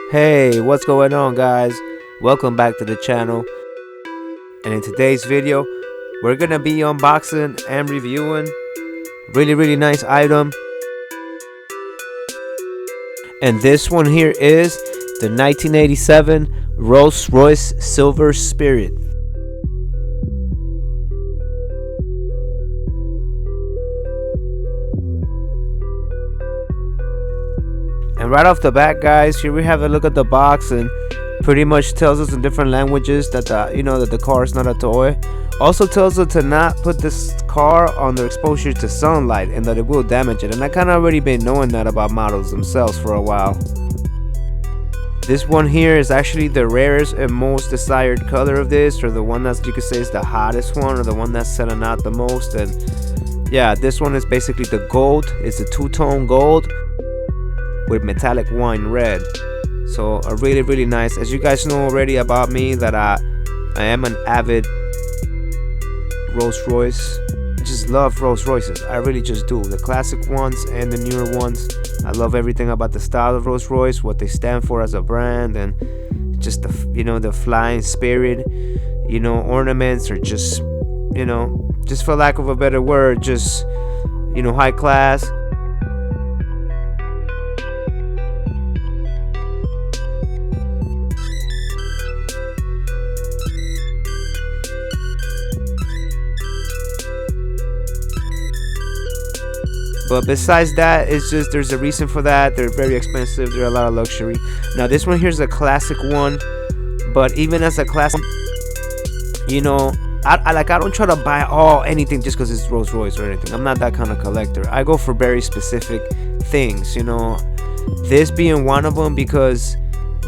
Hey, what's going on, guys? Welcome back to the channel. And in today's video, we're gonna be unboxing and reviewing really nice item. And this one here is the 1987 Rolls-Royce Silver Spirit. And right off the bat, guys, here we have a look at the box, and pretty much tells us in different languages that the car is not a toy. Also tells us to not put this car under exposure to sunlight and that it will damage it. And I kind of already been knowing that about models themselves for a while. This one here is actually the rarest and most desired color of this, or the one that you could say is the hottest one, or the one that's selling out the most. And yeah, this one is basically the gold. It's a two-tone gold with metallic wine red. So a really nice. As you guys know already about me, that I am an avid Rolls-Royce. I just love Rolls-Royces. I really just do. The classic ones and the newer ones. I love everything about the style of Rolls-Royce, what they stand for as a brand, and just the flying spirit. Ornaments are just just for lack of a better word, just high class. But besides that, it's just there's a reason for that. They're very expensive. They're a lot of luxury. Now this one here's a classic one, but even as a classic, I don't try to buy anything just because it's Rolls Royce or anything. I'm not that kind of collector. I go for very specific things. This being one of them, because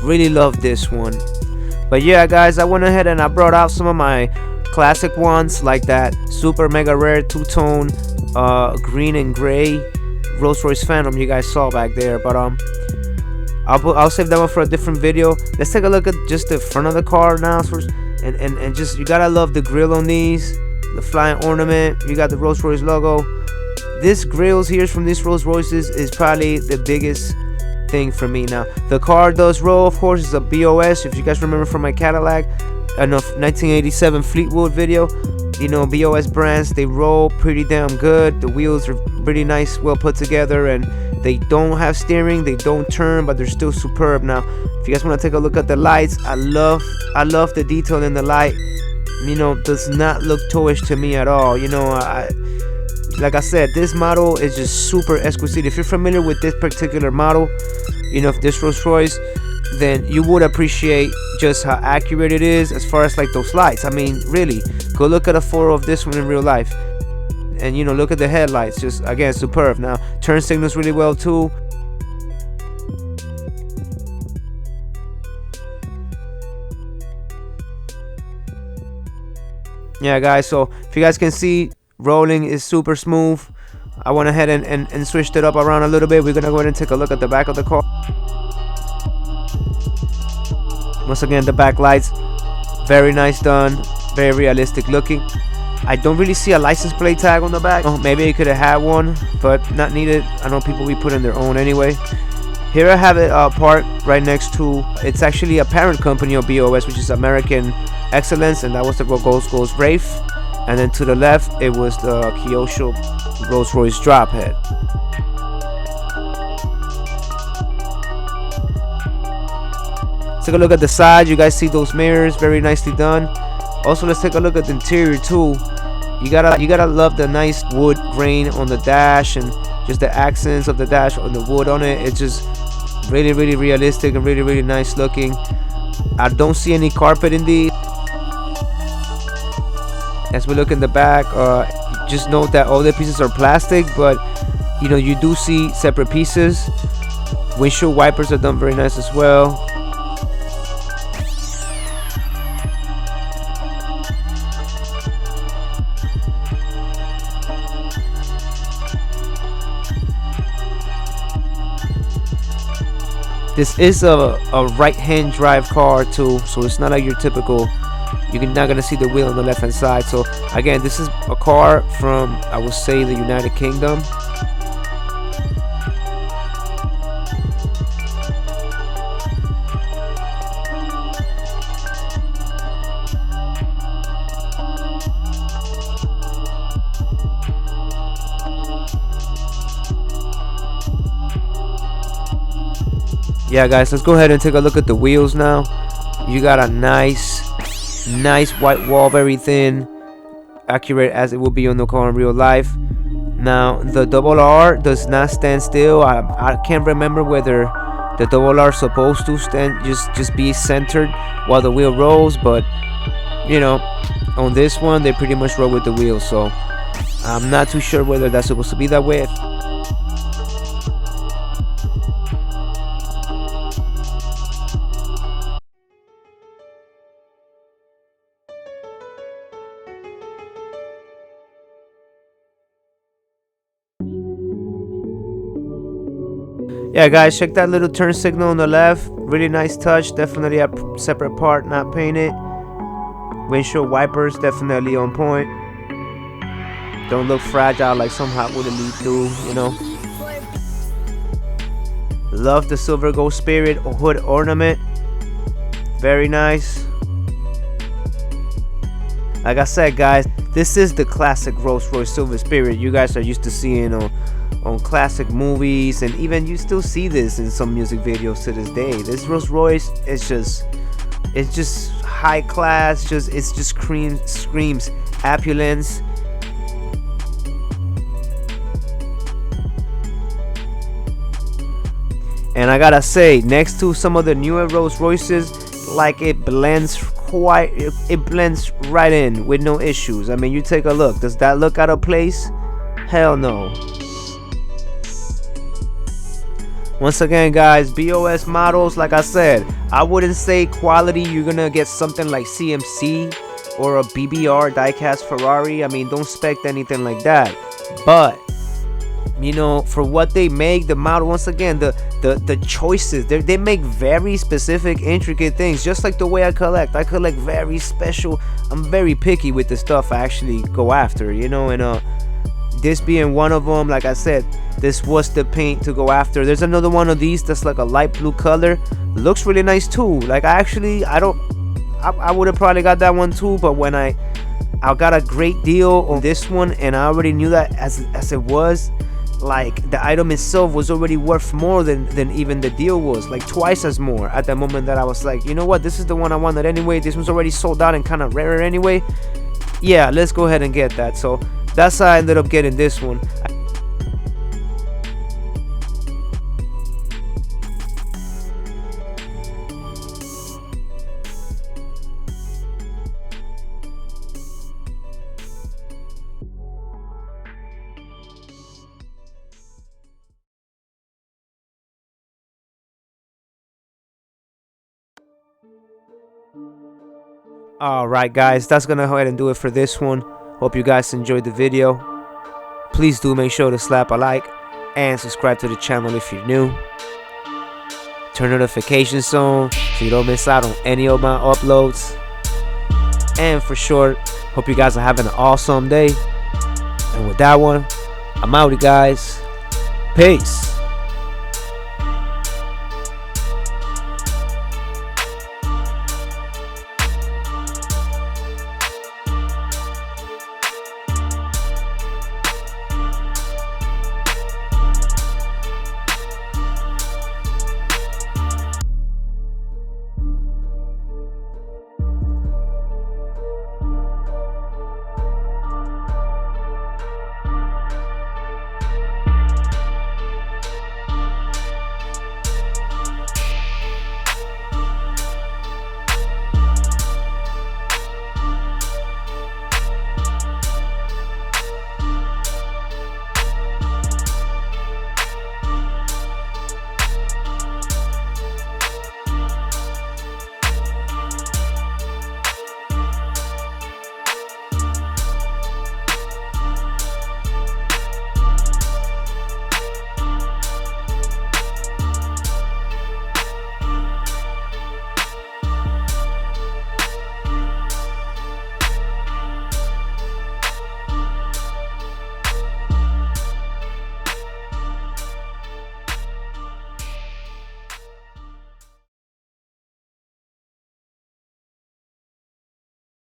really love this one. But yeah, guys, I went ahead and I brought out some of my classic ones, like that super mega rare two-tone green and gray Rolls-Royce Phantom you guys saw back there. But I'll save that one for a different video. Let's take a look at just the front of the car now. And just, you gotta love the grill on these, the flying ornament. You got the Rolls-Royce logo. This grills here from these Rolls-Royces is probably the biggest thing for me. Now the car does roll, of course. It's a BoS. If you guys remember from my Cadillac, 1987 Fleetwood video, BoS brands, they roll pretty damn good. The wheels are pretty nice, well put together, and they don't have steering, they don't turn, but they're still superb. Now if you guys want to take a look at the lights, I love the detail in the light. Does not look toyish to me at all. Like I said, this model is just super exquisite. If you're familiar with this particular model, if this Rolls-Royce, then you would appreciate just how accurate it is as far as like those lights. I mean, really, go look at a photo of this one in real life, and look at the headlights. Just again, superb. Now turn signals really well too. Yeah, guys, so if you guys can see, rolling is super smooth. I went ahead and switched it up around a little bit. We're gonna go ahead and take a look at the back of the car. Once again, the back lights, very nice done, very realistic looking. I don't really see a license plate tag on the back. Oh, maybe it could have had one, but not needed. I know people be putting their own anyway. Here I have it parked right next to, it's actually a parent company of BoS, which is American Excellence, and that was the goes Wraith. And then to the left, it was the Kyosho Rolls-Royce drop head. Take a look at the side. You guys see those mirrors, very nicely done. Also, let's take a look at the interior too. You gotta love the nice wood grain on the dash, and just the accents of the dash on the wood on it. It's just really realistic and really nice looking. I don't see any carpet in these. As we look in the back, just note that all the pieces are plastic, but you do see separate pieces. Windshield wipers are done very nice as well. This is a right-hand drive car too, so it's not like your typical, you're not gonna see the wheel on the left hand side. So again, this is a car from, I would say, the United Kingdom. Yeah, guys, let's go ahead and take a look at the wheels now. You got a nice white wall, very thin, accurate as it will be on the car in real life. Now the double R does not stand still. I can't remember whether the double R is supposed to stand just be centered while the wheel rolls, but you know, on this one they pretty much roll with the wheel, so I'm not too sure whether that's supposed to be that way. Yeah, guys, check that little turn signal on the left. Really nice touch. Definitely a separate part, not painted. Windshield wipers definitely on point. Don't look fragile like some Hot Wheels Elite do, you know. Love the silver gold spirit hood ornament. Very nice. Like I said, guys, this is the classic Rolls-Royce Silver Spirit you guys are used to seeing on classic movies, and even you still see this in some music videos to this day. This Rolls-Royce is just high class. It just screams opulence. And I gotta say, next to some of the newer Rolls-Royces, like it blends right in with no issues. I mean, you take a look. Does that look out of place? Hell no. Once again, guys, BoS models, like I said, I wouldn't say quality. You're gonna get something like CMC or a BBR diecast Ferrari. I mean, don't expect anything like that. But you know, for what they make, the model, once again, the choices, they make very specific, intricate things, just like the way I collect very special. I'm very picky with the stuff I actually go after, you know. And this being one of them, like I said, this was the paint to go after. There's another one of these that's like a light blue color, looks really nice too. Like I would have probably got that one too, but when I got a great deal on this one, and I already knew that as it was, like the item itself was already worth more than even the deal was, like twice as more at the moment, that I was like, you know what, this is the one I wanted anyway. This was already sold out and kind of rarer anyway. Yeah, let's go ahead and get that. So that's how I ended up getting this one. Alright, guys, that's gonna go ahead and do it for this one. Hope you guys enjoyed the video. Please do make sure to slap a like and subscribe to the channel if you're new. Turn notifications on so you don't miss out on any of my uploads. And for sure, hope you guys are having an awesome day. And with that one, I'm out, guys. Peace.